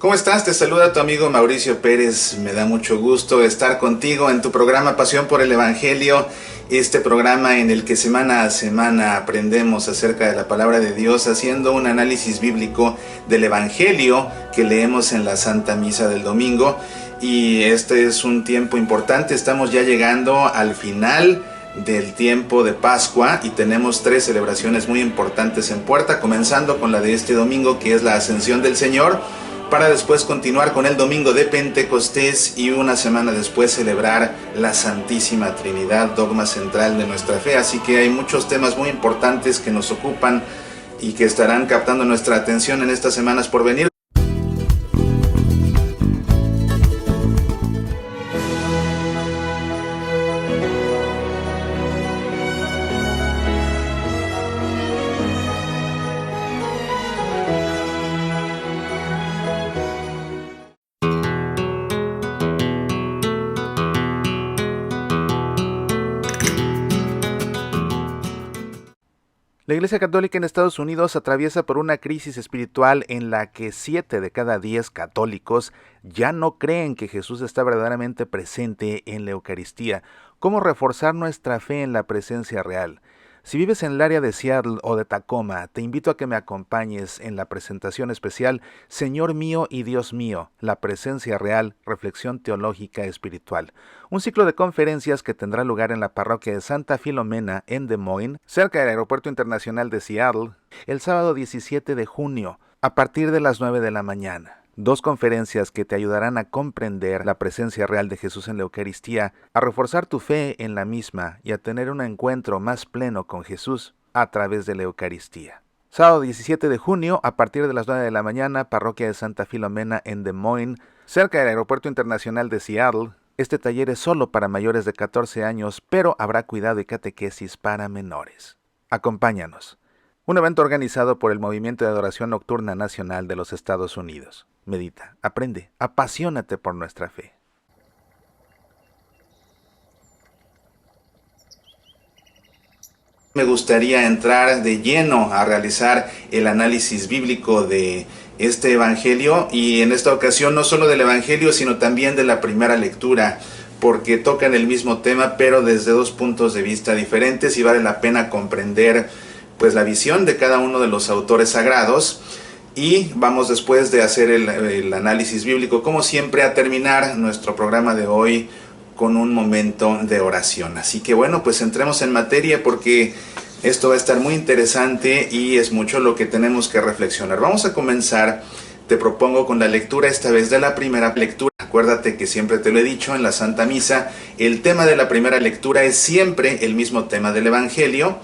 ¿Cómo estás? Te saluda tu amigo Mauricio Pérez. Me da mucho gusto estar contigo en tu programa Pasión por el Evangelio, este programa en el que semana a semana aprendemos acerca de la palabra de Dios haciendo un análisis bíblico del Evangelio que leemos en la Santa Misa del domingo. Y este es un tiempo importante, estamos ya llegando al final del tiempo de Pascua y tenemos 3 celebraciones muy importantes en puerta, comenzando con la de este domingo, que es la Ascensión del Señor, para después continuar con el domingo de Pentecostés y una semana después celebrar la Santísima Trinidad, dogma central de nuestra fe. Así que hay muchos temas muy importantes que nos ocupan y que estarán captando nuestra atención en estas semanas por venir. La Iglesia Católica en Estados Unidos atraviesa por una crisis espiritual en la que 7 de cada 10 católicos ya no creen que Jesús está verdaderamente presente en la Eucaristía. ¿Cómo reforzar nuestra fe en la presencia real? Si vives en el área de Seattle o de Tacoma, te invito a que me acompañes en la presentación especial Señor mío y Dios mío, la presencia real, reflexión teológica espiritual. Un ciclo de conferencias que tendrá lugar en la parroquia de Santa Filomena en Des Moines, cerca del Aeropuerto Internacional de Seattle, el sábado 17 de junio, a partir de las 9 de la mañana. 2 conferencias que te ayudarán a comprender la presencia real de Jesús en la Eucaristía, a reforzar tu fe en la misma y a tener un encuentro más pleno con Jesús a través de la Eucaristía. Sábado 17 de junio, a partir de las 9 de la mañana, parroquia de Santa Filomena en Des Moines, cerca del Aeropuerto Internacional de Seattle. Este taller es solo para mayores de 14 años, pero habrá cuidado y catequesis para menores. Acompáñanos. Un evento organizado por el Movimiento de Adoración Nocturna Nacional de los Estados Unidos. Medita, aprende, apasionate por nuestra fe. Me gustaría entrar de lleno a realizar el análisis bíblico de este Evangelio, y en esta ocasión no solo del Evangelio, sino también de la primera lectura, porque tocan el mismo tema, pero desde 2 puntos de vista diferentes, y vale la pena comprender pues la visión de cada uno de los autores sagrados. Y vamos, después de hacer el análisis bíblico, como siempre, a terminar nuestro programa de hoy con un momento de oración. Así que bueno, pues entremos en materia, porque esto va a estar muy interesante y es mucho lo que tenemos que reflexionar. Vamos a comenzar, te propongo, con la lectura esta vez de la primera lectura. Acuérdate que siempre te lo he dicho en la Santa Misa, el tema de la primera lectura es siempre el mismo tema del Evangelio,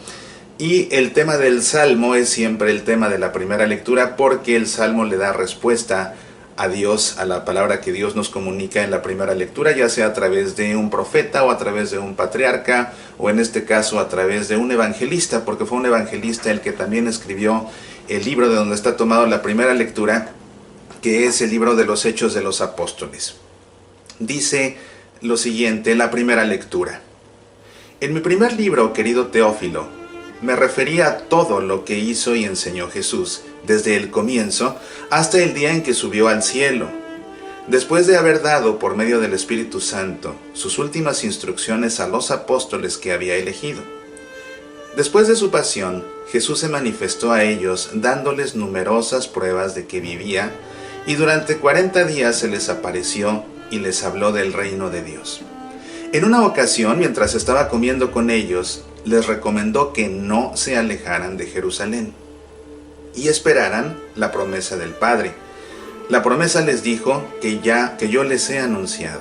y el tema del Salmo es siempre el tema de la primera lectura, porque el Salmo le da respuesta a Dios, a la palabra que Dios nos comunica en la primera lectura, ya sea a través de un profeta o a través de un patriarca, o en este caso a través de un evangelista, porque fue un evangelista el que también escribió el libro de donde está tomado la primera lectura, que es el libro de los Hechos de los Apóstoles. Dice lo siguiente, la primera lectura. En mi primer libro, querido Teófilo, me refería a todo lo que hizo y enseñó Jesús, desde el comienzo hasta el día en que subió al cielo, después de haber dado por medio del Espíritu Santo sus últimas instrucciones a los apóstoles que había elegido. Después de su pasión, Jesús se manifestó a ellos dándoles numerosas pruebas de que vivía, y durante 40 días se les apareció y les habló del reino de Dios. En una ocasión, mientras estaba comiendo con ellos, les recomendó que no se alejaran de Jerusalén y esperaran la promesa del Padre. La promesa les dijo que yo les he anunciado,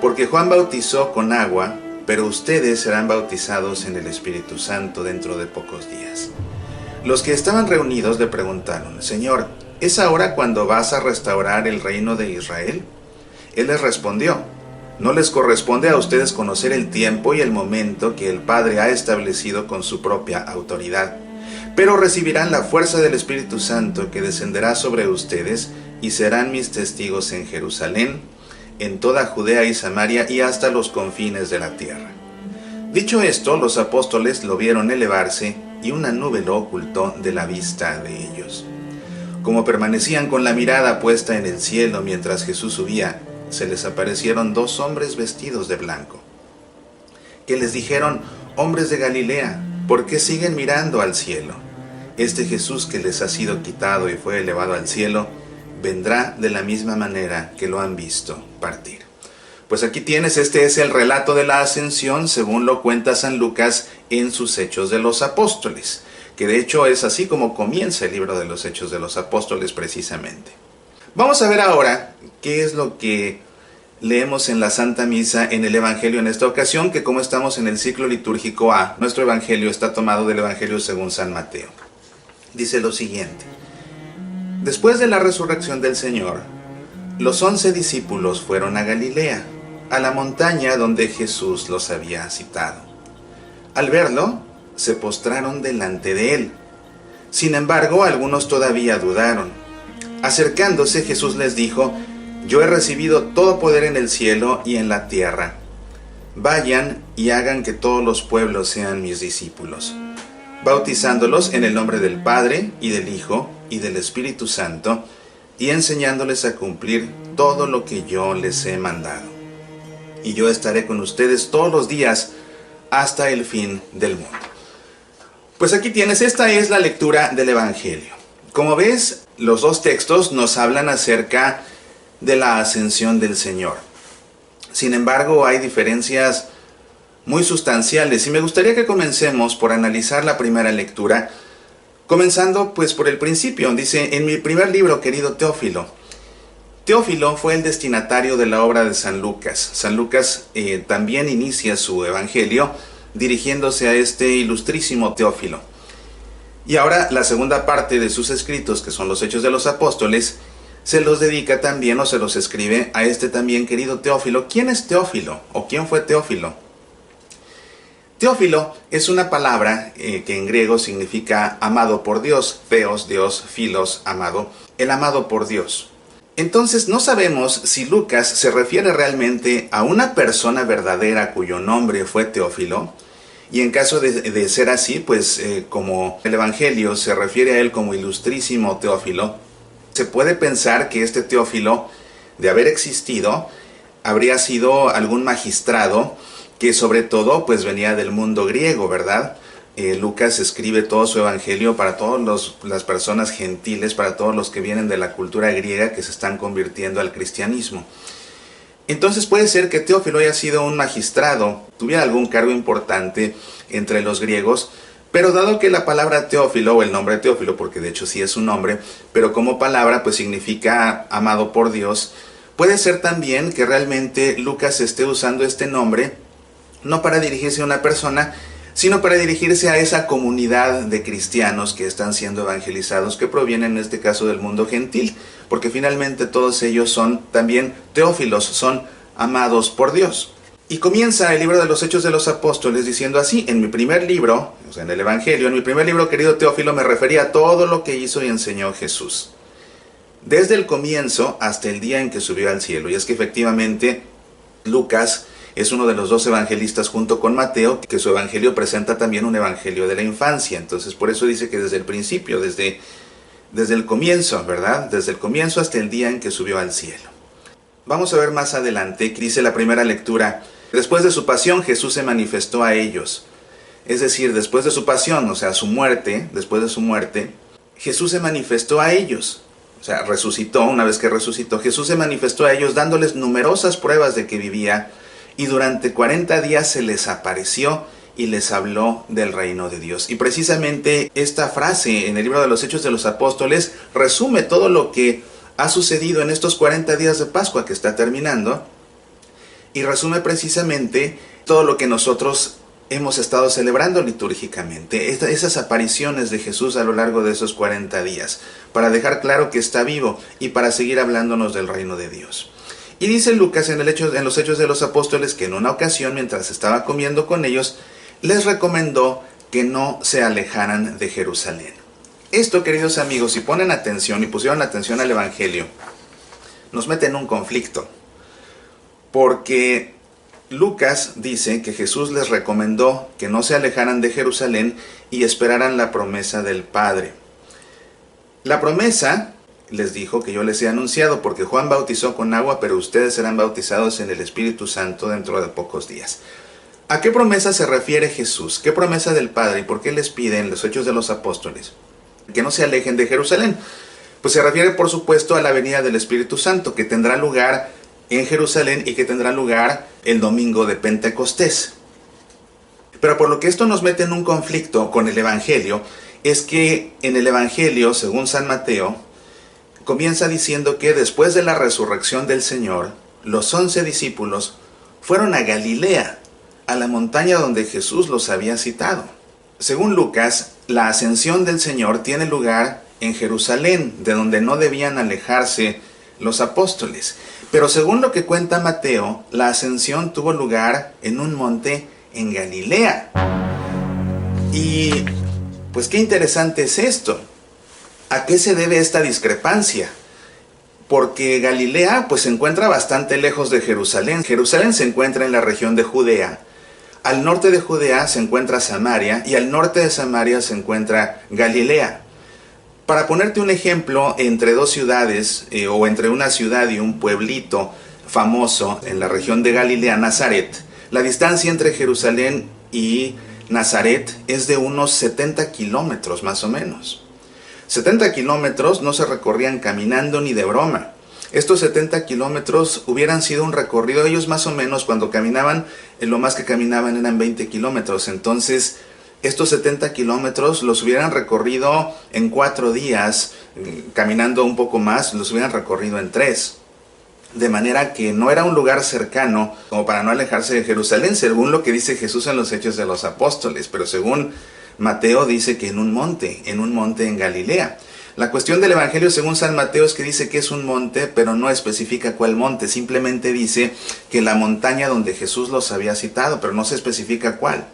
porque Juan bautizó con agua, pero ustedes serán bautizados en el Espíritu Santo dentro de pocos días. Los que estaban reunidos le preguntaron, Señor, ¿es ahora cuando vas a restaurar el reino de Israel? Él les respondió, no les corresponde a ustedes conocer el tiempo y el momento que el Padre ha establecido con su propia autoridad, pero recibirán la fuerza del Espíritu Santo que descenderá sobre ustedes y serán mis testigos en Jerusalén, en toda Judea y Samaria y hasta los confines de la tierra. Dicho esto, los apóstoles lo vieron elevarse y una nube lo ocultó de la vista de ellos. Como permanecían con la mirada puesta en el cielo mientras Jesús subía, se les aparecieron 2 hombres vestidos de blanco, que les dijeron: hombres de Galilea, ¿por qué siguen mirando al cielo? Este Jesús que les ha sido quitado y fue elevado al cielo, vendrá de la misma manera que lo han visto partir. Pues aquí tienes, este es el relato de la ascensión según lo cuenta San Lucas en sus Hechos de los Apóstoles, que de hecho es así como comienza el libro de los Hechos de los Apóstoles precisamente. Vamos a ver ahora qué es lo que leemos en la Santa Misa en el Evangelio en esta ocasión, que como estamos en el ciclo litúrgico A, nuestro Evangelio está tomado del Evangelio según San Mateo. Dice lo siguiente: después de la resurrección del Señor, los 11 discípulos fueron a Galilea, a la montaña donde Jesús los había citado. Al verlo, se postraron delante de él. Sin embargo, algunos todavía dudaron. Acercándose, Jesús les dijo: yo he recibido todo poder en el cielo y en la tierra. Vayan y hagan que todos los pueblos sean mis discípulos, bautizándolos en el nombre del Padre y del Hijo y del Espíritu Santo, y enseñándoles a cumplir todo lo que yo les he mandado. Y yo estaré con ustedes todos los días hasta el fin del mundo. Pues aquí tienes, esta es la lectura del Evangelio. Como ves, los 2 textos nos hablan acerca de la ascensión del Señor. Sin embargo, hay diferencias muy sustanciales y me gustaría que comencemos por analizar la primera lectura, comenzando pues por el principio. Dice: en mi primer libro, querido Teófilo. Teófilo fue el destinatario de la obra de San Lucas. San Lucas también inicia su Evangelio dirigiéndose a este ilustrísimo Teófilo. Y ahora la segunda parte de sus escritos, que son los Hechos de los Apóstoles, se los dedica también o se los escribe a este también querido Teófilo. ¿Quién es Teófilo? ¿O quién fue Teófilo? Teófilo es una palabra que en griego significa amado por Dios. Theos, Dios, filos, amado. El amado por Dios. Entonces no sabemos si Lucas se refiere realmente a una persona verdadera cuyo nombre fue Teófilo. Y en caso de ser así, pues como el Evangelio se refiere a él como ilustrísimo Teófilo, se puede pensar que este Teófilo, de haber existido, habría sido algún magistrado que sobre todo pues venía del mundo griego, ¿verdad? Lucas escribe todo su Evangelio para todas las personas gentiles, para todos los que vienen de la cultura griega que se están convirtiendo al cristianismo. Entonces puede ser que Teófilo haya sido un magistrado, tuviera algún cargo importante entre los griegos, pero dado que la palabra Teófilo, o el nombre Teófilo, porque de hecho sí es un nombre, pero como palabra pues significa amado por Dios, puede ser también que realmente Lucas esté usando este nombre no para dirigirse a una persona, sino para dirigirse a esa comunidad de cristianos que están siendo evangelizados, que provienen en este caso del mundo gentil, porque finalmente todos ellos son también teófilos, son amados por Dios. Y comienza el libro de los Hechos de los Apóstoles diciendo así: en mi primer libro, o sea en el Evangelio, en mi primer libro, querido Teófilo, me refería a todo lo que hizo y enseñó Jesús, desde el comienzo hasta el día en que subió al cielo. Y es que efectivamente Lucas es uno de los 2 evangelistas junto con Mateo, que su evangelio presenta también un evangelio de la infancia. Entonces por eso dice que desde el principio, desde el comienzo, ¿verdad? Desde el comienzo hasta el día en que subió al cielo. Vamos a ver más adelante, que dice la primera lectura: después de su pasión Jesús se manifestó a ellos. Es decir, después de su pasión, o sea, su muerte, después de su muerte, Jesús se manifestó a ellos. O sea, resucitó. Una vez que resucitó, Jesús se manifestó a ellos dándoles numerosas pruebas de que vivía, y durante 40 días se les apareció y les habló del reino de Dios. Y precisamente esta frase en el libro de los Hechos de los Apóstoles resume todo lo que ha sucedido en estos 40 días de Pascua que está terminando, y resume precisamente todo lo que nosotros hemos estado celebrando litúrgicamente, esas apariciones de Jesús a lo largo de esos 40 días, para dejar claro que está vivo y para seguir hablándonos del reino de Dios. Y dice Lucas en los Hechos de los Apóstoles que en una ocasión, mientras estaba comiendo con ellos, les recomendó que no se alejaran de Jerusalén. Esto, queridos amigos, si ponen atención y pusieron atención al Evangelio, nos mete en un conflicto, porque Lucas dice que Jesús les recomendó que no se alejaran de Jerusalén y esperaran la promesa del Padre. La promesa les dijo que yo les he anunciado, porque Juan bautizó con agua, pero ustedes serán bautizados en el Espíritu Santo dentro de pocos días. ¿A qué promesa se refiere Jesús? ¿Qué promesa del Padre? ¿Y por qué les pide en los Hechos de los Apóstoles que no se alejen de Jerusalén? Pues se refiere, por supuesto, a la venida del Espíritu Santo, que tendrá lugar en Jerusalén y que tendrá lugar el domingo de Pentecostés. Pero por lo que esto nos mete en un conflicto con el Evangelio, es que en el Evangelio, según San Mateo, comienza diciendo que después de la resurrección del Señor, los 11 discípulos fueron a Galilea, a la montaña donde Jesús los había citado. Según Lucas, la ascensión del Señor tiene lugar en Jerusalén, de donde no debían alejarse los apóstoles. Pero según lo que cuenta Mateo, la ascensión tuvo lugar en un monte en Galilea. Y pues qué interesante es esto. ¿A qué se debe esta discrepancia? Porque Galilea pues se encuentra bastante lejos de Jerusalén. Jerusalén se encuentra en la región de Judea. Al norte de Judea se encuentra Samaria y al norte de Samaria se encuentra Galilea. Para ponerte un ejemplo, entre dos ciudades o entre una ciudad y un pueblito famoso en la región de Galilea, Nazaret, la distancia entre Jerusalén y Nazaret es de unos 70 kilómetros más o menos. 70 kilómetros no se recorrían caminando ni de broma. Estos 70 kilómetros hubieran sido un recorrido, ellos más o menos cuando caminaban, lo más que caminaban eran 20 kilómetros. Entonces, estos 70 kilómetros los hubieran recorrido en 4 días, caminando un poco más, los hubieran recorrido en 3. De manera que no era un lugar cercano como para no alejarse de Jerusalén, según lo que dice Jesús en los Hechos de los Apóstoles, pero según Mateo dice que en un monte en Galilea. La cuestión del Evangelio según San Mateo es que dice que es un monte, pero no especifica cuál monte, simplemente dice que la montaña donde Jesús los había citado, pero no se especifica cuál.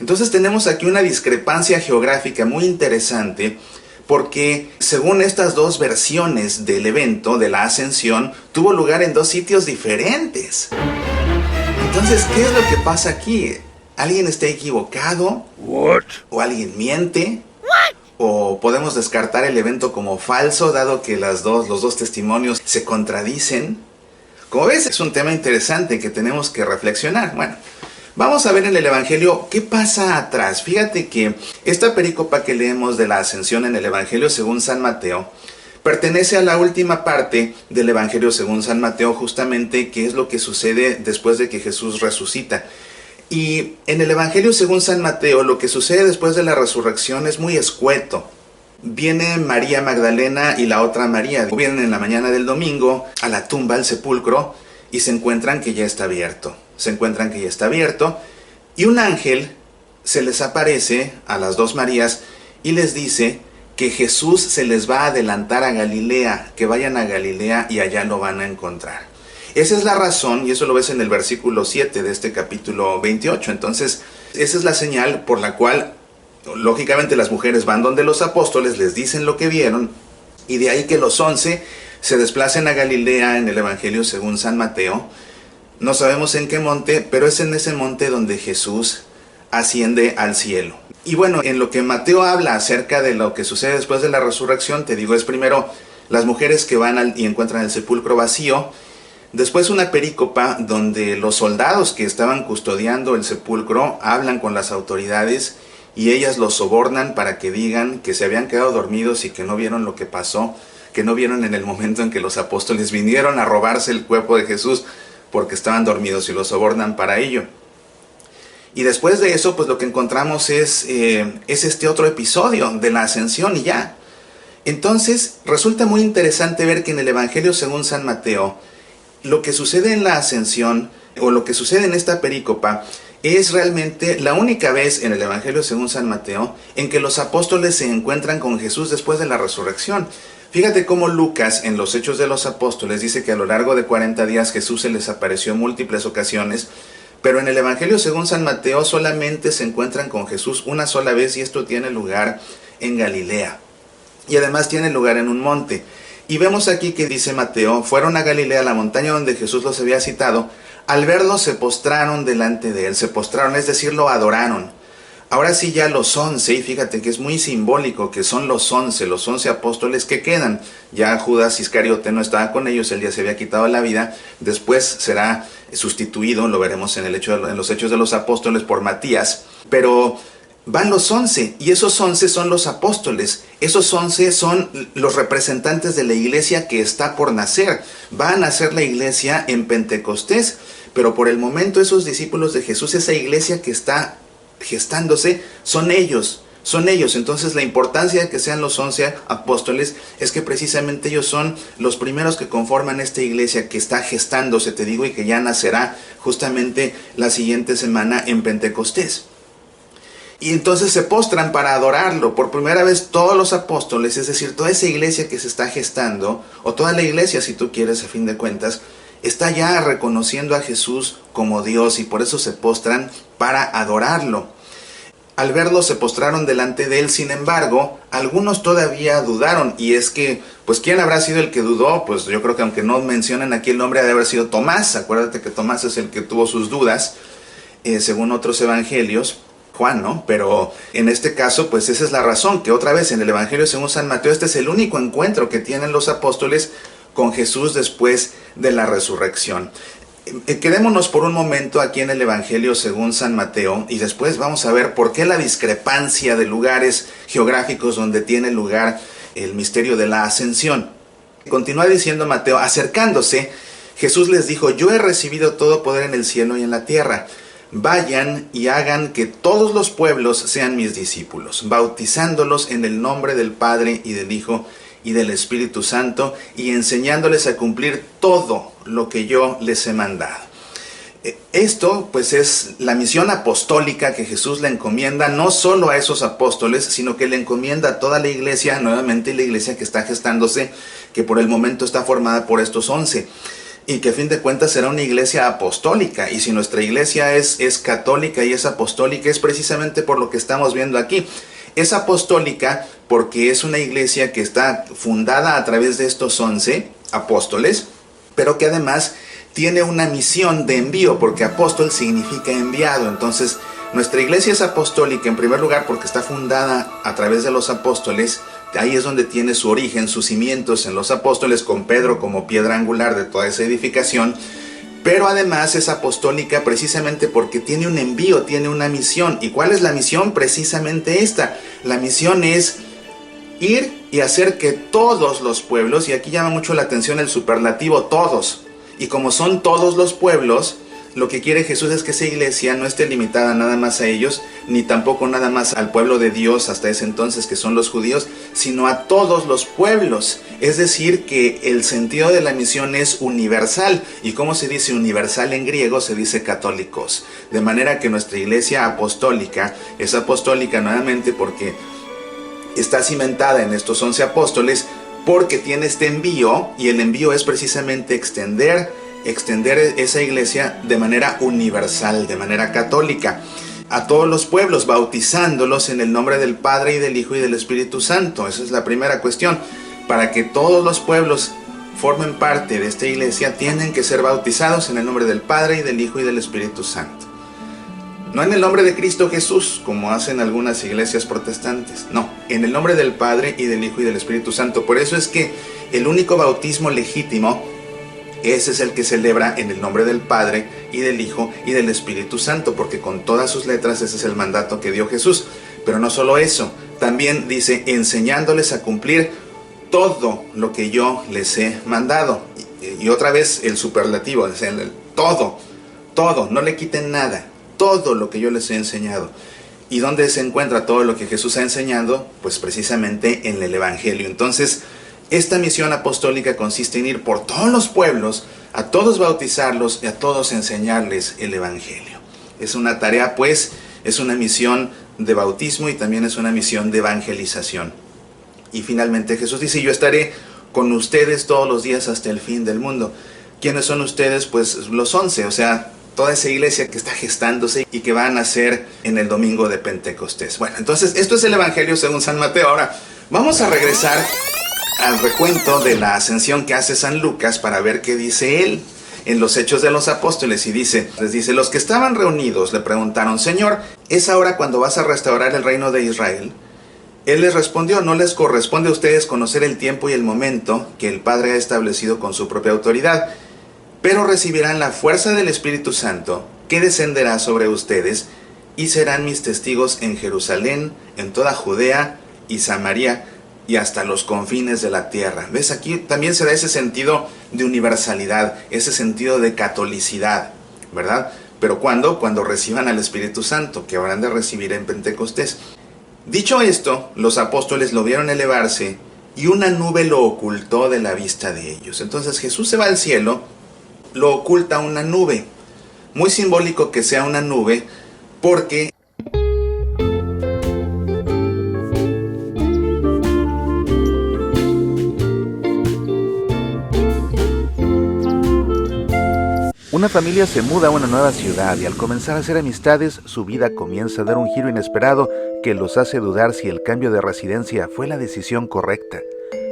Entonces tenemos aquí una discrepancia geográfica muy interesante, porque según estas dos versiones del evento, de la ascensión, tuvo lugar en 2 sitios diferentes. Entonces, ¿qué es lo que pasa aquí? ¿Alguien está equivocado? What? ¿O alguien miente? ¿O podemos descartar el evento como falso, dado que los dos testimonios se contradicen? Como ves, es un tema interesante que tenemos que reflexionar. Bueno, vamos a ver en el Evangelio qué pasa atrás. Fíjate que esta perícopa que leemos de la ascensión en el Evangelio según San Mateo pertenece a la última parte del Evangelio según San Mateo, justamente qué es lo que sucede después de que Jesús resucita. Y en el Evangelio según San Mateo, lo que sucede después de la resurrección es muy escueto. Viene María Magdalena y la otra María, vienen en la mañana del domingo a la tumba, al sepulcro, y se encuentran que ya está abierto. Y un ángel se les aparece a las 2 Marías y les dice que Jesús se les va a adelantar a Galilea, que vayan a Galilea y allá lo van a encontrar. Esa es la razón, y eso lo ves en el versículo 7 de este capítulo 28. Entonces, esa es la señal por la cual, lógicamente, las mujeres van donde los apóstoles, les dicen lo que vieron, y de ahí que los 11 se desplacen a Galilea en el Evangelio según San Mateo. No sabemos en qué monte, pero es en ese monte donde Jesús asciende al cielo. Y bueno, en lo que Mateo habla acerca de lo que sucede después de la resurrección, te digo, es primero las mujeres que van y encuentran el sepulcro vacío. Después una perícopa donde los soldados que estaban custodiando el sepulcro hablan con las autoridades y ellas los sobornan para que digan que se habían quedado dormidos y que no vieron lo que pasó, que no vieron en el momento en que los apóstoles vinieron a robarse el cuerpo de Jesús porque estaban dormidos, y los sobornan para ello. Y después de eso, pues lo que encontramos es este otro episodio de la ascensión y ya. Entonces resulta muy interesante ver que en el Evangelio según San Mateo, lo que sucede en la ascensión, o lo que sucede en esta perícopa, es realmente la única vez en el Evangelio según San Mateo en que los apóstoles se encuentran con Jesús después de la resurrección. Fíjate cómo Lucas en los Hechos de los Apóstoles dice que a lo largo de 40 días Jesús se les apareció en múltiples ocasiones, pero en el Evangelio según San Mateo solamente se encuentran con Jesús una sola vez, y esto tiene lugar en Galilea. Y además tiene lugar en un monte. Y vemos aquí que dice Mateo, fueron a Galilea, la montaña donde Jesús los había citado. Al verlo se postraron delante de él, se postraron, es decir, lo adoraron. Ahora sí ya los 11, y fíjate que es muy simbólico que son los 11 apóstoles que quedan. Ya Judas Iscariote no estaba con ellos, él ya se había quitado la vida, después será sustituido, lo veremos en los Hechos de los Apóstoles, por Matías, pero van los 11, y esos 11 son los apóstoles. Esos 11 son los representantes de la iglesia que está por nacer. Va a nacer la iglesia en Pentecostés, pero por el momento esos discípulos de Jesús, esa iglesia que está gestándose, son ellos. Entonces la importancia de que sean los 11 apóstoles es que precisamente ellos son los primeros que conforman esta iglesia que está gestándose, te digo, y que ya nacerá justamente la siguiente semana en Pentecostés. Y entonces se postran para adorarlo. Por primera vez todos los apóstoles, es decir, toda esa iglesia que se está gestando, o toda la iglesia si tú quieres a fin de cuentas, está ya reconociendo a Jesús como Dios, y por eso se postran para adorarlo. Al verlo se postraron delante de él. Sin embargo, algunos todavía dudaron, y es que, pues, ¿quién habrá sido el que dudó? Pues yo creo que aunque no mencionan aquí el nombre, ha de haber sido Tomás. Acuérdate que Tomás es el que tuvo sus dudas, según otros evangelios, Juan, ¿no? Pero en este caso, pues esa es la razón, que otra vez en el Evangelio según San Mateo, este es el único encuentro que tienen los apóstoles con Jesús después de la resurrección. Quedémonos por un momento aquí en el Evangelio según San Mateo, y después vamos a ver por qué la discrepancia de lugares geográficos donde tiene lugar el misterio de la ascensión. Continúa diciendo Mateo: acercándose, Jesús les dijo: yo he recibido todo poder en el cielo y en la tierra. Vayan y hagan que todos los pueblos sean mis discípulos, bautizándolos en el nombre del Padre y del Hijo y del Espíritu Santo, y enseñándoles a cumplir todo lo que yo les he mandado. Esto pues es la misión apostólica que Jesús le encomienda no solo a esos apóstoles, sino que le encomienda a toda la iglesia, nuevamente la iglesia que está gestándose, que por el momento está formada por estos 11. Y que a fin de cuentas será una iglesia apostólica. Y si nuestra iglesia es católica y es apostólica, es precisamente por lo que estamos viendo aquí. Es apostólica porque es una iglesia que está fundada a través de estos 11 apóstoles, pero que además tiene una misión de envío, porque apóstol significa enviado. Entonces, nuestra iglesia es apostólica en primer lugar porque está fundada a través de los apóstoles. Ahí es donde tiene su origen, sus cimientos en los apóstoles, con Pedro como piedra angular de toda esa edificación. Pero además es apostólica precisamente porque tiene un envío, tiene una misión. ¿Y cuál es la misión? Precisamente esta. La misión es ir y hacer que todos los pueblos, y aquí llama mucho la atención el superlativo todos, y como son todos los pueblos, lo que quiere Jesús es que esa iglesia no esté limitada nada más a ellos, ni tampoco nada más al pueblo de Dios hasta ese entonces, que son los judíos, sino a todos los pueblos. Es decir, que el sentido de la misión es universal. ¿Y cómo se dice universal en griego? Se dice católicos. De manera que nuestra iglesia apostólica es apostólica nuevamente porque está cimentada en estos 11 apóstoles, porque tiene este envío, y el envío es precisamente extender esa iglesia de manera universal, de manera católica, a todos los pueblos, bautizándolos en el nombre del Padre y del Hijo y del Espíritu Santo. Esa es la primera cuestión. Para que todos los pueblos formen parte de esta iglesia, tienen que ser bautizados en el nombre del Padre y del Hijo y del Espíritu Santo. No en el nombre de Cristo Jesús, como hacen algunas iglesias protestantes. No, en el nombre del Padre y del Hijo y del Espíritu Santo. Por eso es que el único bautismo legítimo, ese es el que celebra en el nombre del Padre y del Hijo y del Espíritu Santo, porque con todas sus letras ese es el mandato que dio Jesús. Pero no solo eso, también dice enseñándoles a cumplir todo lo que yo les he mandado. Y otra vez el superlativo, es todo, no le quiten nada, todo lo que yo les he enseñado. ¿Y dónde se encuentra todo lo que Jesús ha enseñado? Pues precisamente en el Evangelio. Entonces, esta misión apostólica consiste en ir por todos los pueblos, a todos bautizarlos y a todos enseñarles el Evangelio. Es una tarea, pues, es una misión de bautismo y también es una misión de evangelización. Y finalmente Jesús dice: yo estaré con ustedes todos los días hasta el fin del mundo. ¿Quiénes son ustedes? Pues los 11, o sea, toda esa iglesia que está gestándose y que va a nacer en el domingo de Pentecostés. Bueno, entonces esto es el Evangelio según San Mateo. Ahora vamos a regresar al recuento de la ascensión que hace San Lucas para ver qué dice él. en los Hechos de los Apóstoles y les dice, los que estaban reunidos le preguntaron, Señor, ¿es ahora cuando vas a restaurar el reino de Israel? Él les respondió, no les corresponde a ustedes conocer el tiempo y el momento que el Padre ha establecido con su propia autoridad, pero recibirán la fuerza del Espíritu Santo que descenderá sobre ustedes y serán mis testigos en Jerusalén, en toda Judea y Samaria y hasta los confines de la tierra. ¿Ves? Aquí también se da ese sentido de universalidad, ese sentido de catolicidad, ¿verdad? ¿Pero cuándo? Cuando reciban al Espíritu Santo, que habrán de recibir en Pentecostés. Dicho esto, los apóstoles lo vieron elevarse y una nube lo ocultó de la vista de ellos. Entonces Jesús se va al cielo, lo oculta una nube. Muy simbólico que sea una nube porque una familia se muda a una nueva ciudad y al comenzar a hacer amistades, su vida comienza a dar un giro inesperado que los hace dudar si el cambio de residencia fue la decisión correcta.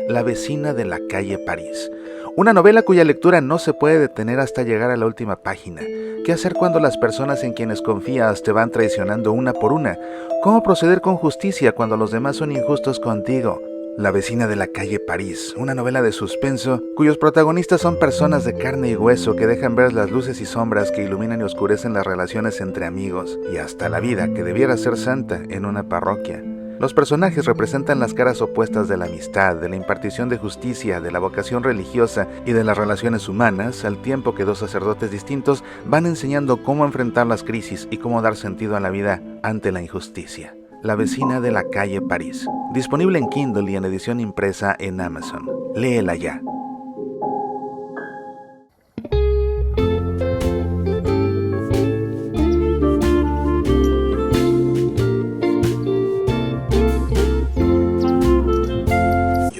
La vecina de la calle París. Una novela cuya lectura no se puede detener hasta llegar a la última página. ¿Qué hacer cuando las personas en quienes confías te van traicionando una por una? ¿Cómo proceder con justicia cuando los demás son injustos contigo? La vecina de la calle París, una novela de suspenso cuyos protagonistas son personas de carne y hueso que dejan ver las luces y sombras que iluminan y oscurecen las relaciones entre amigos y hasta la vida que debiera ser santa en una parroquia. Los personajes representan las caras opuestas de la amistad, de la impartición de justicia, de la vocación religiosa y de las relaciones humanas, al tiempo que dos sacerdotes distintos van enseñando cómo enfrentar las crisis y cómo dar sentido a la vida ante la injusticia. La vecina de la calle París. Disponible en Kindle y en edición impresa en Amazon. Léela ya.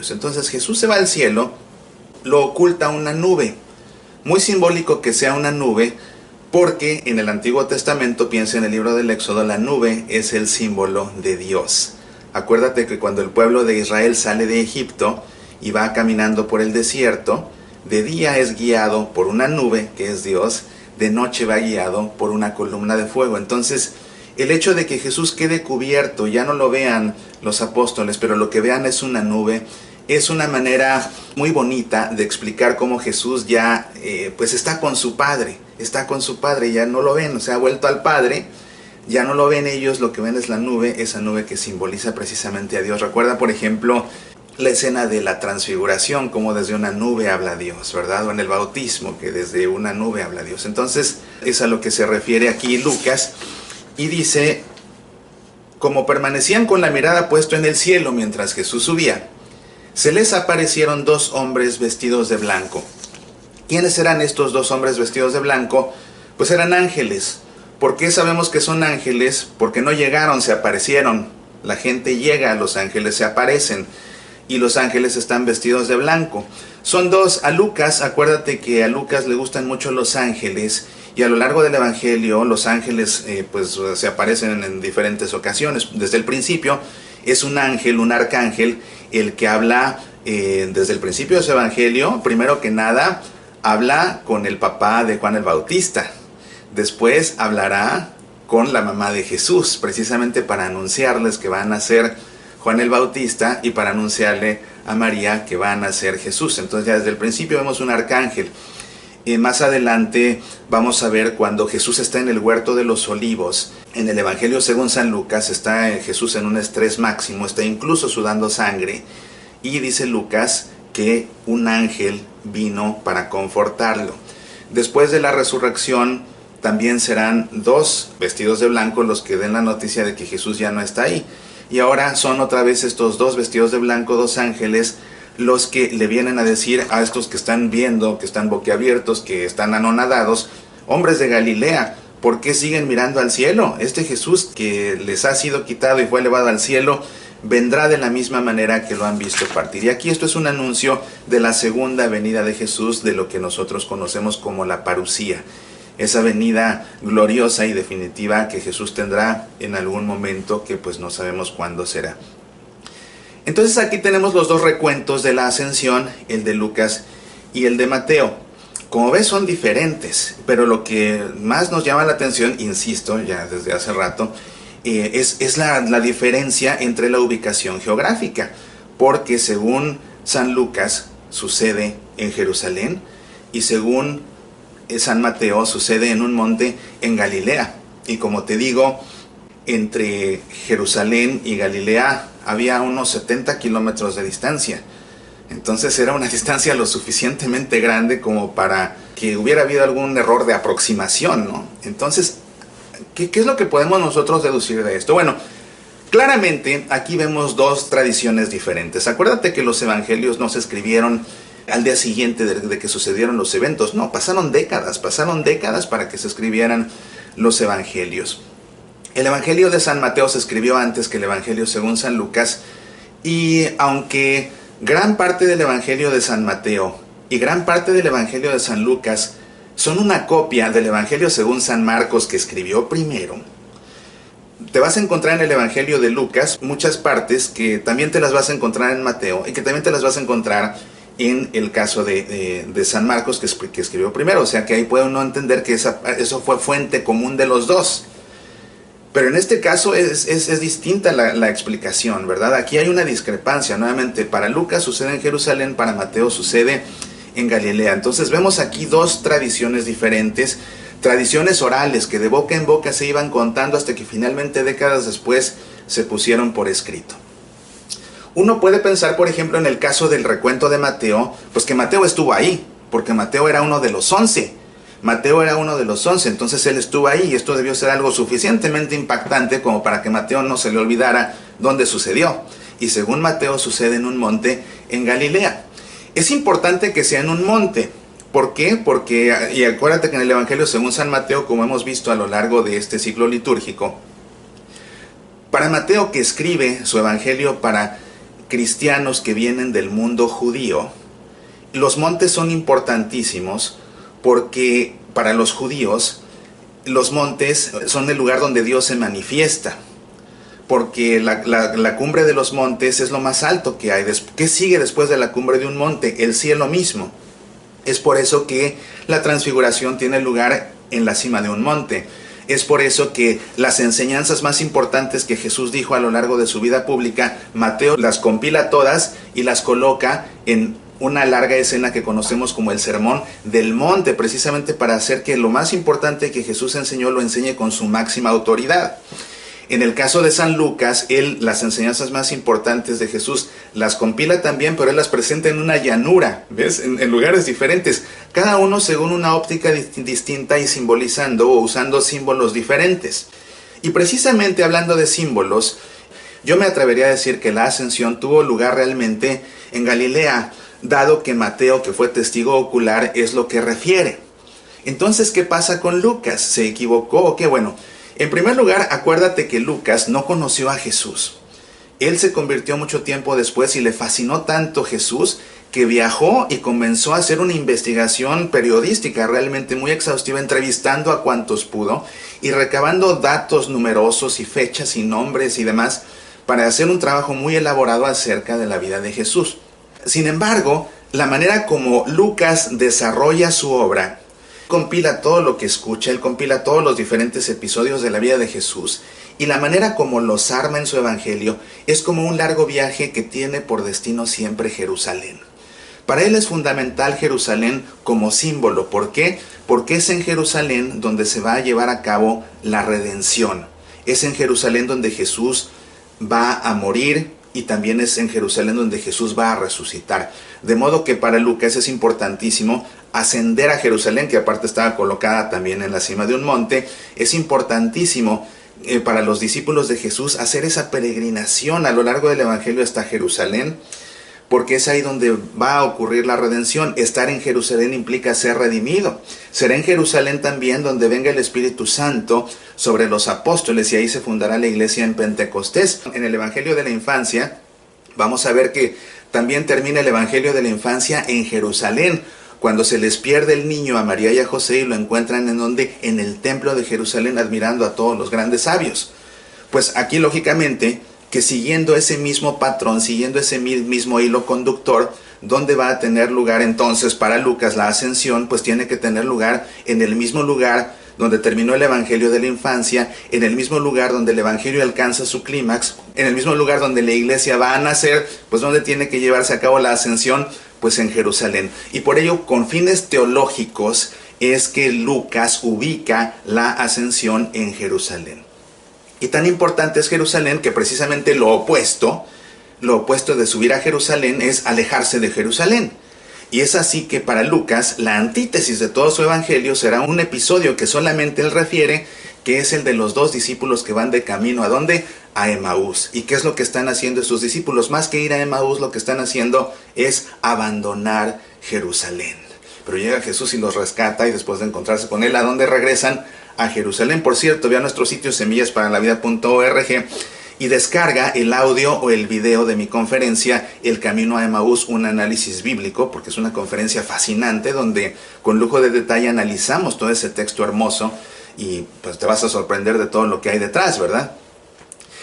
Entonces Jesús se va al cielo, lo oculta una nube. Muy simbólico que sea una nube, porque en el Antiguo Testamento, piensa en el libro del Éxodo, la nube es el símbolo de Dios. Acuérdate que cuando el pueblo de Israel sale de Egipto y va caminando por el desierto, de día es guiado por una nube, que es Dios, de noche va guiado por una columna de fuego. Entonces, el hecho de que Jesús quede cubierto, ya no lo vean los apóstoles, pero lo que vean es una nube, es una manera muy bonita de explicar cómo Jesús ya pues está con su Padre, ya no lo ven, ha vuelto al Padre, ya no lo ven ellos, lo que ven es la nube, esa nube que simboliza precisamente a Dios. Recuerda, por ejemplo, la escena de la transfiguración, como desde una nube habla Dios, ¿verdad? O en el bautismo, que desde una nube habla Dios. Entonces, es a lo que se refiere aquí Lucas, y dice, como permanecían con la mirada puesta en el cielo mientras Jesús subía, se les aparecieron dos hombres vestidos de blanco. ¿Quiénes eran estos dos hombres vestidos de blanco? Pues eran ángeles. ¿Por qué sabemos que son ángeles? Porque no llegaron, se aparecieron. La gente llega, los ángeles se aparecen. Y los ángeles están vestidos de blanco. Son dos. A Lucas, acuérdate que a Lucas le gustan mucho los ángeles. Y a lo largo del Evangelio, los ángeles pues se aparecen en diferentes ocasiones. Desde el principio es un ángel, un arcángel, el que habla desde el principio de su Evangelio. Primero que nada, habla con el papá de Juan el Bautista. Después hablará con la mamá de Jesús, precisamente para anunciarles que van a ser Juan el Bautista y para anunciarle a María que van a ser Jesús. Entonces ya desde el principio vemos un arcángel. Más adelante vamos a ver cuando Jesús está en el huerto de los olivos. En el Evangelio según San Lucas está Jesús en un estrés máximo, está incluso sudando sangre. Y dice Lucas que un ángel vino para confortarlo. Después de la resurrección también serán dos vestidos de blanco los que den la noticia de que Jesús ya no está ahí. Y ahora son otra vez estos dos vestidos de blanco, dos ángeles, los que le vienen a decir a estos que están viendo, que están boquiabiertos, que están anonadados, hombres de Galilea, ¿por qué siguen mirando al cielo? Este Jesús que les ha sido quitado y fue elevado al cielo, vendrá de la misma manera que lo han visto partir. Y aquí esto es un anuncio de la segunda venida de Jesús, de lo que nosotros conocemos como la parusía. Esa venida gloriosa y definitiva que Jesús tendrá en algún momento que pues no sabemos cuándo será. Entonces aquí tenemos los dos recuentos de la ascensión, el de Lucas y el de Mateo. Como ves, son diferentes, pero lo que más nos llama la atención, insisto, ya desde hace rato, es la diferencia entre la ubicación geográfica, porque según San Lucas sucede en Jerusalén y según San Mateo sucede en un monte en Galilea. Y como te digo, entre Jerusalén y Galilea había unos 70 kilómetros de distancia. Entonces era una distancia lo suficientemente grande como para que hubiera habido algún error de aproximación, ¿no? Entonces, ¿qué es lo que podemos nosotros deducir de esto? Bueno, claramente aquí vemos dos tradiciones diferentes. Acuérdate que los evangelios no se escribieron al día siguiente de que sucedieron los eventos. No, pasaron décadas para que se escribieran los evangelios. El evangelio de San Mateo se escribió antes que el evangelio según San Lucas, y aunque gran parte del evangelio de San Mateo y gran parte del evangelio de San Lucas son una copia del evangelio según San Marcos, que escribió primero, te vas a encontrar en el evangelio de Lucas muchas partes que también te las vas a encontrar en Mateo y que también te las vas a encontrar en el caso de San Marcos, que escribió primero. O sea que ahí puede uno entender que eso fue fuente común de los dos. Pero en este caso es distinta la explicación, ¿verdad? Aquí hay una discrepancia. Nuevamente, para Lucas sucede en Jerusalén, para Mateo sucede en Galilea. Entonces vemos aquí dos tradiciones diferentes, tradiciones orales que de boca en boca se iban contando hasta que finalmente décadas después se pusieron por escrito. Uno puede pensar, por ejemplo, en el caso del recuento de Mateo, pues que Mateo estuvo ahí, porque Mateo era uno de los 11. Entonces él estuvo ahí y esto debió ser algo suficientemente impactante como para que Mateo no se le olvidara dónde sucedió. Y según Mateo sucede en un monte en Galilea. Es importante que sea en un monte. ¿Por qué? Porque, y acuérdate que en el Evangelio según San Mateo, como hemos visto a lo largo de este ciclo litúrgico, para Mateo, que escribe su Evangelio para cristianos que vienen del mundo judío, los montes son importantísimos porque para los judíos los montes son el lugar donde Dios se manifiesta, porque la cumbre de los montes es lo más alto que hay. ¿Qué sigue después de la cumbre de un monte? El cielo mismo. Es por eso que la transfiguración tiene lugar en la cima de un monte. Es por eso que las enseñanzas más importantes que Jesús dijo a lo largo de su vida pública, Mateo las compila todas y las coloca en una larga escena que conocemos como el Sermón del Monte, precisamente para hacer que lo más importante que Jesús enseñó lo enseñe con su máxima autoridad. En el caso de San Lucas, él las enseñanzas más importantes de Jesús las compila también, pero él las presenta en una llanura, ¿ves? En lugares diferentes, cada uno según una óptica distinta y simbolizando o usando símbolos diferentes. Y precisamente hablando de símbolos, yo me atrevería a decir que la ascensión tuvo lugar realmente en Galilea, dado que Mateo, que fue testigo ocular, es lo que refiere. Entonces, ¿qué pasa con Lucas? ¿Se equivocó o qué? Bueno, en primer lugar, acuérdate que Lucas no conoció a Jesús. Él se convirtió mucho tiempo después y le fascinó tanto Jesús que viajó y comenzó a hacer una investigación periodística realmente muy exhaustiva, entrevistando a cuantos pudo y recabando datos numerosos y fechas y nombres y demás para hacer un trabajo muy elaborado acerca de la vida de Jesús. Sin embargo, la manera como Lucas desarrolla su obra, compila todo lo que escucha, él compila todos los diferentes episodios de la vida de Jesús, y la manera como los arma en su evangelio es como un largo viaje que tiene por destino siempre Jerusalén. Para él es fundamental Jerusalén como símbolo. ¿Por qué? Porque es en Jerusalén donde se va a llevar a cabo la redención. Es en Jerusalén donde Jesús va a morir y también es en Jerusalén donde Jesús va a resucitar. De modo que para Lucas es importantísimo ascender a Jerusalén, que aparte estaba colocada también en la cima de un monte. Es importantísimo para los discípulos de Jesús hacer esa peregrinación a lo largo del Evangelio hasta Jerusalén, porque es ahí donde va a ocurrir la redención. Estar en Jerusalén implica ser redimido. Será en Jerusalén también donde venga el Espíritu Santo sobre los apóstoles y ahí se fundará la iglesia en Pentecostés. En el Evangelio de la Infancia vamos a ver que también termina el Evangelio de la Infancia en Jerusalén, cuando se les pierde el niño a María y a José y lo encuentran en donde, en el templo de Jerusalén, admirando a todos los grandes sabios. Pues aquí lógicamente que siguiendo ese mismo patrón, siguiendo ese mismo hilo conductor, ¿dónde va a tener lugar entonces para Lucas la ascensión? Pues tiene que tener lugar en el mismo lugar donde terminó el Evangelio de la infancia, en el mismo lugar donde el Evangelio alcanza su clímax, en el mismo lugar donde la iglesia va a nacer. Pues ¿dónde tiene que llevarse a cabo la ascensión? Pues en Jerusalén. Y por ello, con fines teológicos, es que Lucas ubica la ascensión en Jerusalén. Y tan importante es Jerusalén que precisamente lo opuesto de subir a Jerusalén es alejarse de Jerusalén. Y es así que para Lucas la antítesis de todo su evangelio será un episodio que solamente él refiere, que es el de los 2 discípulos que van de camino. ¿A dónde? A Emaús. ¿Y qué es lo que están haciendo estos discípulos? Más que ir a Emaús, lo que están haciendo es abandonar Jerusalén. Pero llega Jesús y los rescata, y después de encontrarse con él, ¿a dónde regresan? A Jerusalén. Por cierto, ve a nuestro sitio semillasparalavida.org y descarga el audio o el video de mi conferencia El Camino a Emaús, un análisis bíblico, porque es una conferencia fascinante donde con lujo de detalle analizamos todo ese texto hermoso y pues te vas a sorprender de todo lo que hay detrás, ¿verdad?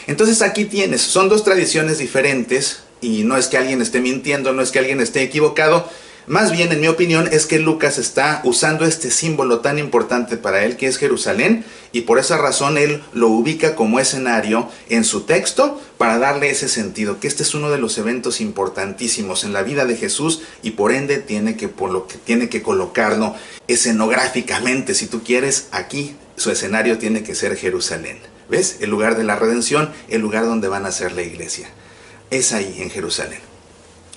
Entonces aquí tienes, son 2 tradiciones diferentes y no es que alguien esté mintiendo, no es que alguien esté equivocado. Más bien, en mi opinión, es que Lucas está usando este símbolo tan importante para él, que es Jerusalén, y por esa razón él lo ubica como escenario en su texto para darle ese sentido, que este es uno de los eventos importantísimos en la vida de Jesús y por ende tiene que colocarlo escenográficamente, si tú quieres, aquí su escenario tiene que ser Jerusalén. ¿Ves? El lugar de la redención, el lugar donde van a ser la iglesia. Es ahí, en Jerusalén.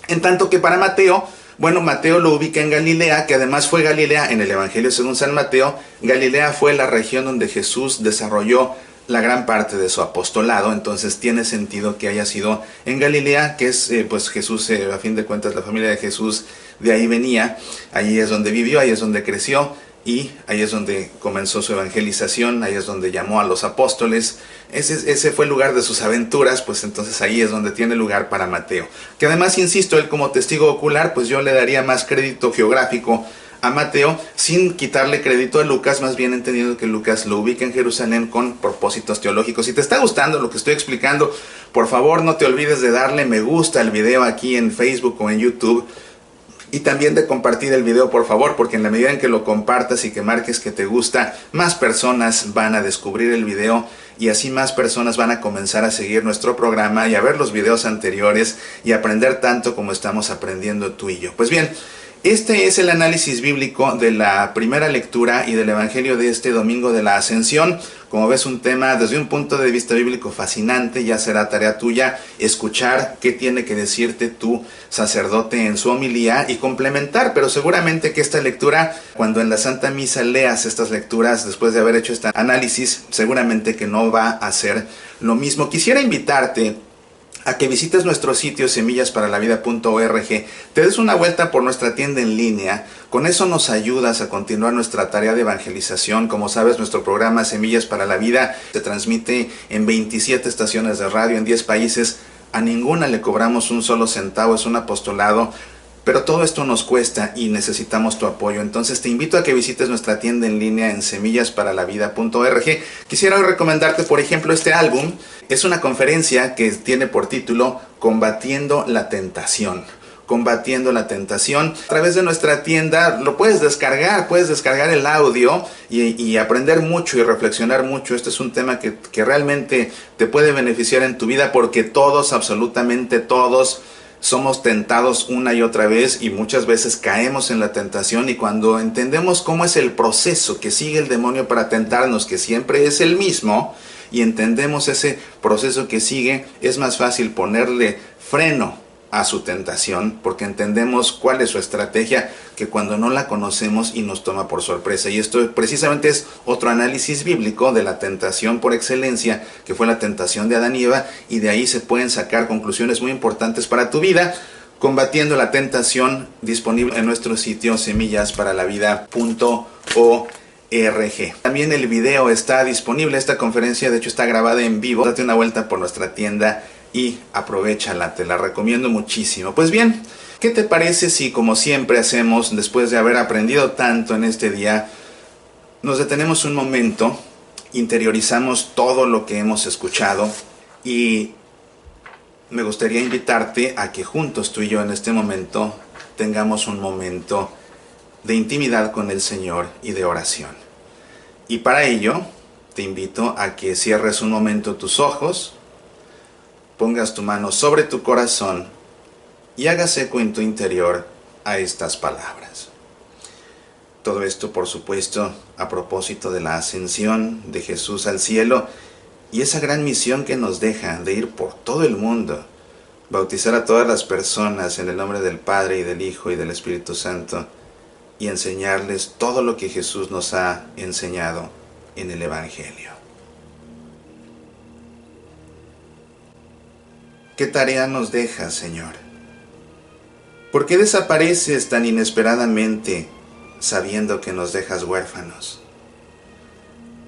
En tanto que para Mateo, bueno, Mateo lo ubica en Galilea, que además fue Galilea, en el Evangelio según San Mateo, Galilea fue la región donde Jesús desarrolló la gran parte de su apostolado, entonces tiene sentido que haya sido en Galilea, que es, pues Jesús, a fin de cuentas, la familia de Jesús de ahí venía, ahí es donde vivió, ahí es donde creció, y ahí es donde comenzó su evangelización, ahí es donde llamó a los apóstoles. Ese fue el lugar de sus aventuras, pues entonces ahí es donde tiene lugar para Mateo. Que además, insisto, él como testigo ocular, pues yo le daría más crédito geográfico a Mateo, sin quitarle crédito a Lucas, más bien entendiendo que Lucas lo ubica en Jerusalén con propósitos teológicos. Si te está gustando lo que estoy explicando, por favor no te olvides de darle me gusta al video aquí en Facebook o en YouTube. Y también de compartir el video, por favor, porque en la medida en que lo compartas y que marques que te gusta, más personas van a descubrir el video y así más personas van a comenzar a seguir nuestro programa y a ver los videos anteriores y aprender tanto como estamos aprendiendo tú y yo. Pues bien, este es el análisis bíblico de la primera lectura y del Evangelio de este domingo de la Ascensión. Como ves, un tema desde un punto de vista bíblico fascinante. Ya será tarea tuya escuchar qué tiene que decirte tu sacerdote en su homilía y complementar, pero seguramente que esta lectura, cuando en la Santa Misa leas estas lecturas después de haber hecho este análisis, seguramente que no va a ser lo mismo. Quisiera invitarte a que visites nuestro sitio semillasparalavida.org, te des una vuelta por nuestra tienda en línea. Con eso nos ayudas a continuar nuestra tarea de evangelización. Como sabes, nuestro programa Semillas para la Vida se transmite en 27 estaciones de radio en 10 países. A ninguna le cobramos un solo centavo, es un apostolado. Pero todo esto nos cuesta y necesitamos tu apoyo. Entonces te invito a que visites nuestra tienda en línea en semillasparalavida.org. Quisiera recomendarte, por ejemplo, este álbum. Es una conferencia que tiene por título Combatiendo la Tentación. Combatiendo la Tentación. A través de nuestra tienda lo puedes descargar el audio y aprender mucho y reflexionar mucho. Este es un tema que realmente te puede beneficiar en tu vida, porque todos, absolutamente todos, somos tentados una y otra vez y muchas veces caemos en la tentación, y cuando entendemos cómo es el proceso que sigue el demonio para tentarnos, que siempre es el mismo, y entendemos ese proceso que sigue, es más fácil ponerle freno a su tentación, porque entendemos cuál es su estrategia, que cuando no la conocemos y nos toma por sorpresa. Y esto precisamente es otro análisis bíblico de la tentación por excelencia, que fue la tentación de Adán y Eva, y de ahí se pueden sacar conclusiones muy importantes para tu vida. Combatiendo la Tentación, disponible en nuestro sitio semillasparalavida.org. También el video está disponible. Esta conferencia de hecho está grabada en vivo. Date una vuelta por nuestra tienda y aprovéchala, te la recomiendo muchísimo. Pues bien, ¿qué te parece si, como siempre hacemos, después de haber aprendido tanto en este día, nos detenemos un momento, interiorizamos todo lo que hemos escuchado, y me gustaría invitarte a que juntos tú y yo en este momento tengamos un momento de intimidad con el Señor y de oración. Y para ello, te invito a que cierres un momento tus ojos, pongas tu mano sobre tu corazón y hagas eco en tu interior a estas palabras. Todo esto, por supuesto, a propósito de la ascensión de Jesús al cielo y esa gran misión que nos deja de ir por todo el mundo, bautizar a todas las personas en el nombre del Padre y del Hijo y del Espíritu Santo y enseñarles todo lo que Jesús nos ha enseñado en el Evangelio. ¿Qué tarea nos dejas, Señor? ¿Por qué desapareces tan inesperadamente sabiendo que nos dejas huérfanos?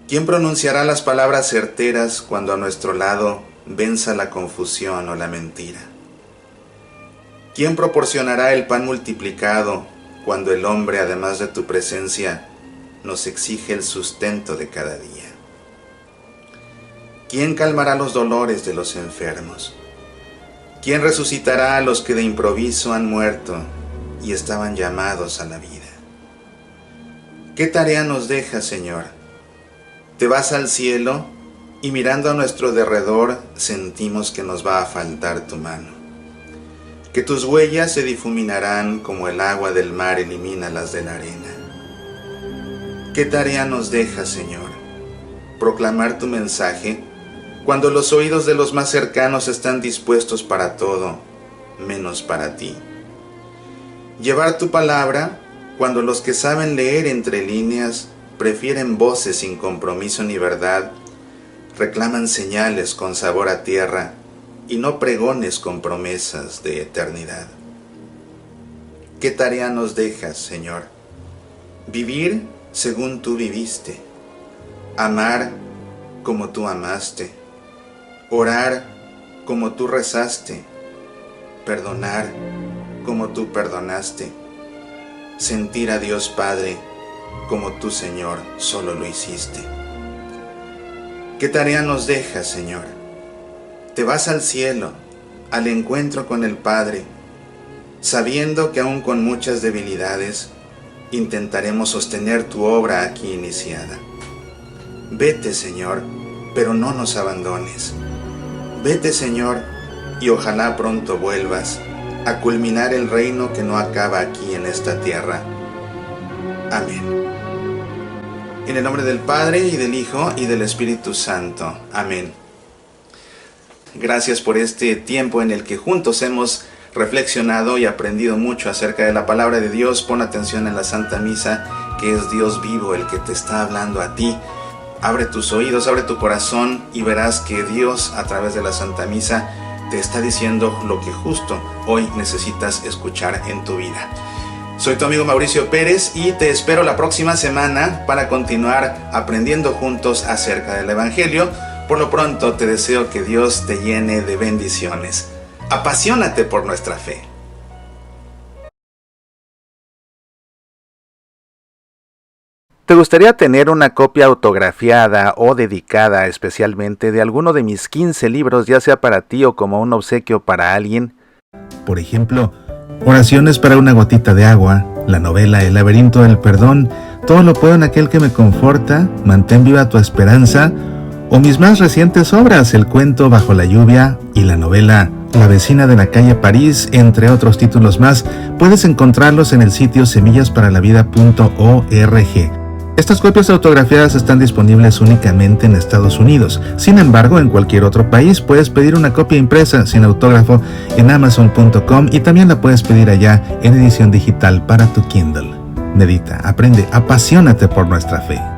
¿Quién pronunciará las palabras certeras cuando a nuestro lado venza la confusión o la mentira? ¿Quién proporcionará el pan multiplicado cuando el hombre, además de tu presencia, nos exige el sustento de cada día? ¿Quién calmará los dolores de los enfermos? ¿Quién resucitará a los que de improviso han muerto y estaban llamados a la vida? ¿Qué tarea nos dejas, Señor? Te vas al cielo y mirando a nuestro derredor sentimos que nos va a faltar tu mano, que tus huellas se difuminarán como el agua del mar elimina las de la arena. ¿Qué tarea nos dejas, Señor? Proclamar tu mensaje cuando los oídos de los más cercanos están dispuestos para todo, menos para ti. Llevar tu palabra cuando los que saben leer entre líneas prefieren voces sin compromiso ni verdad, reclaman señales con sabor a tierra y no pregones con promesas de eternidad. ¿Qué tarea nos dejas, Señor? Vivir según tú viviste, amar como tú amaste, orar como tú rezaste, perdonar como tú perdonaste, sentir a Dios Padre como tú, Señor, solo lo hiciste. ¿Qué tarea nos dejas, Señor? Te vas al cielo, al encuentro con el Padre, sabiendo que aún con muchas debilidades intentaremos sostener tu obra aquí iniciada. Vete, Señor, pero no nos abandones. Vete, Señor, y ojalá pronto vuelvas a culminar el reino que no acaba aquí en esta tierra. Amén. En el nombre del Padre, y del Hijo, y del Espíritu Santo. Amén. Gracias por este tiempo en el que juntos hemos reflexionado y aprendido mucho acerca de la palabra de Dios. Pon atención en la Santa Misa, que es Dios vivo el que te está hablando a ti. Abre tus oídos, abre tu corazón y verás que Dios, a través de la Santa Misa, te está diciendo lo que justo hoy necesitas escuchar en tu vida. Soy tu amigo Mauricio Pérez y te espero la próxima semana para continuar aprendiendo juntos acerca del Evangelio. Por lo pronto te deseo que Dios te llene de bendiciones. Apasionate por nuestra fe. ¿Te gustaría tener una copia autografiada o dedicada especialmente de alguno de mis 15 libros, ya sea para ti o como un obsequio para alguien? Por ejemplo, Oraciones para una gotita de agua, la novela El laberinto del perdón, Todo lo puedo en aquel que me conforta, Mantén viva tu esperanza, o mis más recientes obras, el cuento Bajo la lluvia y la novela La vecina de la calle París, entre otros títulos más. Puedes encontrarlos en el sitio semillasparalavida.org. Estas copias autografiadas están disponibles únicamente en Estados Unidos. Sin embargo, en cualquier otro país puedes pedir una copia impresa sin autógrafo en Amazon.com y también la puedes pedir allá en edición digital para tu Kindle. Medita, aprende, apasionate por nuestra fe.